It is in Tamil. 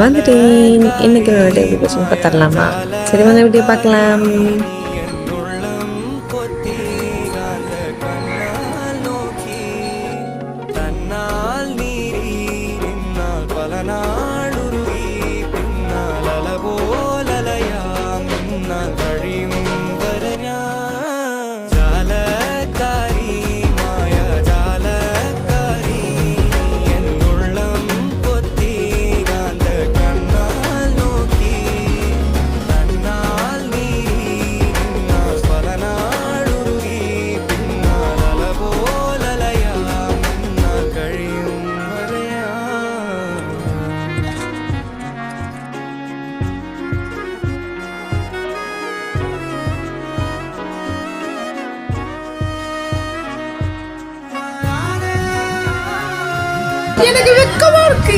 வந்துட்டேன். இன்னைக்கு என்னோட டெய்லி கொஸ்டின் பார்த்துடலாமா? சரி, வாங்க வீடியோ பார்க்கலாம். எனக்கு வெக்கமா இருக்கு.